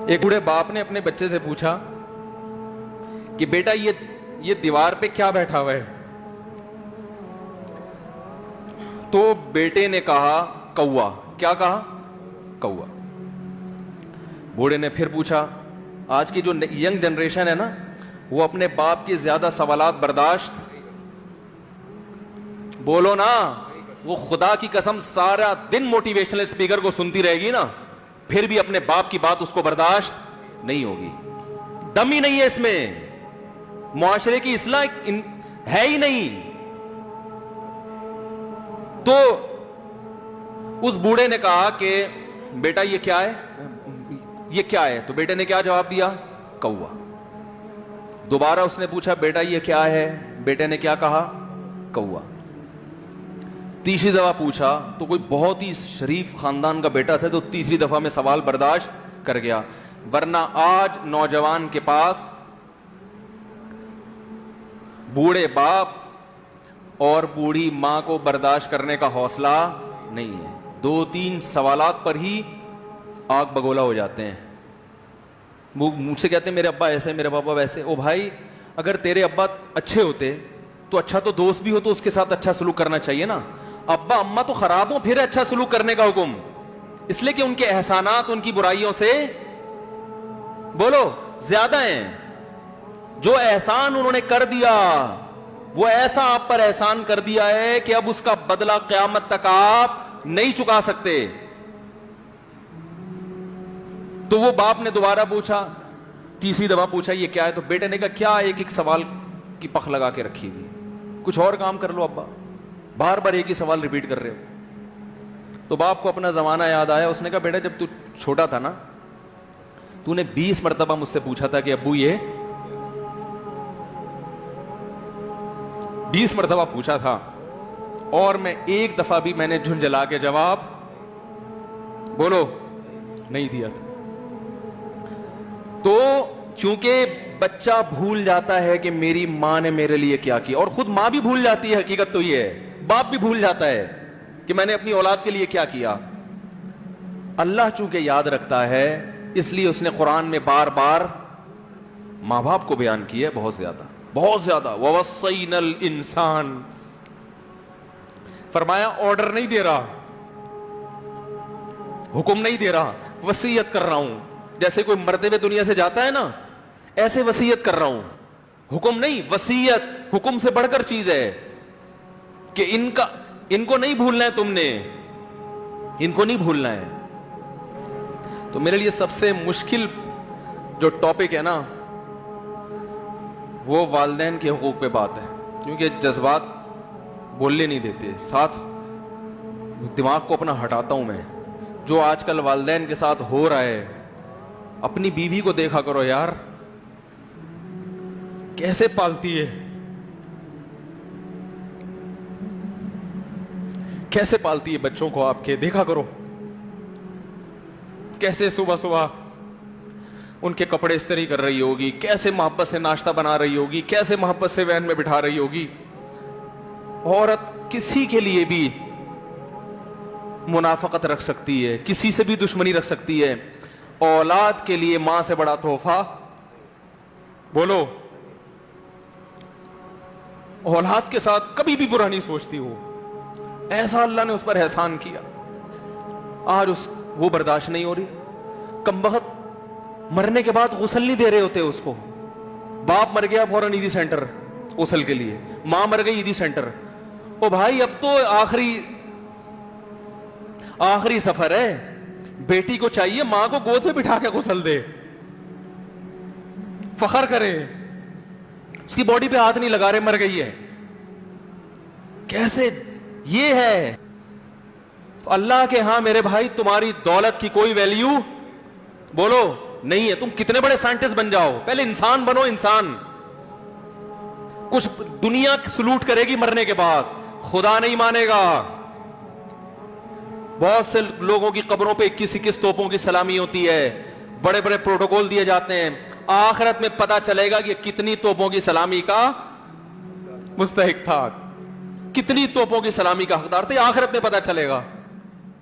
ایک بوڑھے باپ نے اپنے بچے سے پوچھا کہ بیٹا یہ دیوار پہ کیا بیٹھا ہوا ہے؟ تو بیٹے نے کہا کوا۔ کیا کہا؟ کوا۔ بوڑھے نے پھر پوچھا، آج کی جو ینگ جنریشن ہے نا، وہ اپنے باپ کی زیادہ سوالات برداشت، بولو نا، وہ خدا کی قسم سارا دن موٹیویشنل اسپیکر کو سنتی رہے گی نا، پھر بھی اپنے باپ کی بات اس کو برداشت نہیں ہوگی۔ دم ہی نہیں ہے اس میں، معاشرے کی اصلاح ہے ہی نہیں۔ تو اس بوڑھے نے کہا کہ بیٹا یہ کیا ہے؟ یہ کیا ہے؟ تو بیٹے نے کیا جواب دیا؟ کوا۔ دوبارہ اس نے پوچھا بیٹا یہ کیا ہے؟ بیٹے نے کیا کہا؟ کوا۔ تیسری دفعہ پوچھا تو کوئی بہت ہی شریف خاندان کا بیٹا تھا، تو تیسری دفعہ میں سوال برداشت کر گیا، ورنہ آج نوجوان کے پاس بوڑھے باپ اور بوڑھی ماں کو برداشت کرنے کا حوصلہ نہیں ہے۔ 2-3 سوالات پر ہی آگ بگولا ہو جاتے ہیں۔ وہ مجھ سے کہتے ہیں میرے ابا ایسے، میرے پاپا ویسے۔ او بھائی، اگر تیرے ابا اچھے ہوتے تو اچھا تو دوست بھی ہو تو اس کے ساتھ اچھا سلوک کرنا چاہیے نا۔ ابا اما تو خراب ہو پھر اچھا سلوک کرنے کا حکم، اس لیے کہ ان کے احسانات ان کی برائیوں سے بولو زیادہ ہیں۔ جو احسان انہوں نے کر دیا وہ ایسا آپ پر احسان کر دیا ہے کہ اب اس کا بدلہ قیامت تک آپ نہیں چکا سکتے۔ تو وہ باپ نے دوبارہ پوچھا، تیسری دفعہ پوچھا یہ کیا ہے؟ تو بیٹے نے کہا کیا ایک سوال کی پخ لگا کے رکھی ہوئی، کچھ اور کام کر لو ابا، بار بار ایک ہی سوال ریپیٹ کر رہے ہو۔ تو باپ کو اپنا زمانہ یاد آیا، اس نے کہا بیٹا جب تو چھوٹا تھا نا، تو نے 20 مرتبہ مجھ سے پوچھا تھا کہ ابو یہ 20 مرتبہ پوچھا تھا، اور میں ایک دفعہ بھی میں نے جھنجھلا کے جواب بولو نہیں دیا تھا۔ تو چونکہ بچہ بھول جاتا ہے کہ میری ماں نے میرے لیے کیا کیا، اور خود ماں بھی بھول جاتی ہے، حقیقت تو یہ ہے باپ بھی بھول جاتا ہے کہ میں نے اپنی اولاد کے لیے کیا کیا۔ اللہ چونکہ یاد رکھتا ہے، اس لیے اس نے قرآن میں بار بار ماں باپ کو بیان کیا ہے، بہت زیادہ بہت زیادہ۔ وَوَصَّيْنَا الْإِنسَانَ، فرمایا آرڈر نہیں دے رہا، حکم نہیں دے رہا، وصیت کر رہا ہوں۔ جیسے کوئی مرتے ہوئے دنیا سے جاتا ہے نا، ایسے وصیت کر رہا ہوں، حکم نہیں، وصیت حکم سے بڑھ کر چیز ہے کہ ان کو نہیں بھولنا ہے، تم نے ان کو نہیں بھولنا ہے۔ تو میرے لیے سب سے مشکل جو ٹاپک ہے نا، وہ والدین کے حقوق پہ بات ہے، کیونکہ جذبات بولنے نہیں دیتے، ساتھ دماغ کو اپنا ہٹاتا ہوں میں۔ جو آج کل والدین کے ساتھ ہو رہا ہے، اپنی بیوی کو دیکھا کرو یار، کیسے پالتی ہے، کیسے پالتی ہے بچوں کو، آپ کے دیکھا کرو، کیسے صبح صبح ان کے کپڑے استری کر رہی ہوگی، کیسے محبت سے ناشتہ بنا رہی ہوگی، کیسے محبت سے وین میں بٹھا رہی ہوگی۔ عورت کسی کے لیے بھی منافقت رکھ سکتی ہے، کسی سے بھی دشمنی رکھ سکتی ہے، اولاد کے لیے ماں سے بڑا تحفہ بولو، اولاد کے ساتھ کبھی بھی برا نہیں سوچتی ہو، ایسا اللہ نے اس پر احسان کیا، آج وہ برداشت نہیں ہو رہی۔ کمبخت مرنے کے بعد غسل نہیں دے رہے ہوتے اس کو، باپ مر گیا فوراً عیدی سینٹر غسل کے لیے، ماں مر گئی عیدی سینٹر۔ او بھائی اب تو آخری سفر ہے، بیٹی کو چاہیے ماں کو گود میں بٹھا کے غسل دے، فخر کرے، اس کی باڈی پہ ہاتھ نہیں لگا رہے، مر گئی ہے۔ کیسے یہ ہے؟ اللہ کے ہاں میرے بھائی تمہاری دولت کی کوئی ویلیو بولو نہیں ہے، تم کتنے بڑے سائنٹسٹ بن جاؤ، پہلے انسان بنو، انسان۔ کچھ دنیا سلوٹ کرے گی مرنے کے بعد، خدا نہیں مانے گا۔ بہت سے لوگوں کی قبروں پہ 21 توپوں کی سلامی ہوتی ہے، بڑے بڑے پروٹوکول دیے جاتے ہیں، آخرت میں پتا چلے گا کہ کتنی توپوں کی سلامی کا مستحق تھا، کتنی توپوں کی سلامی کا حقدار تھے، آخرت میں پتا چلے گا۔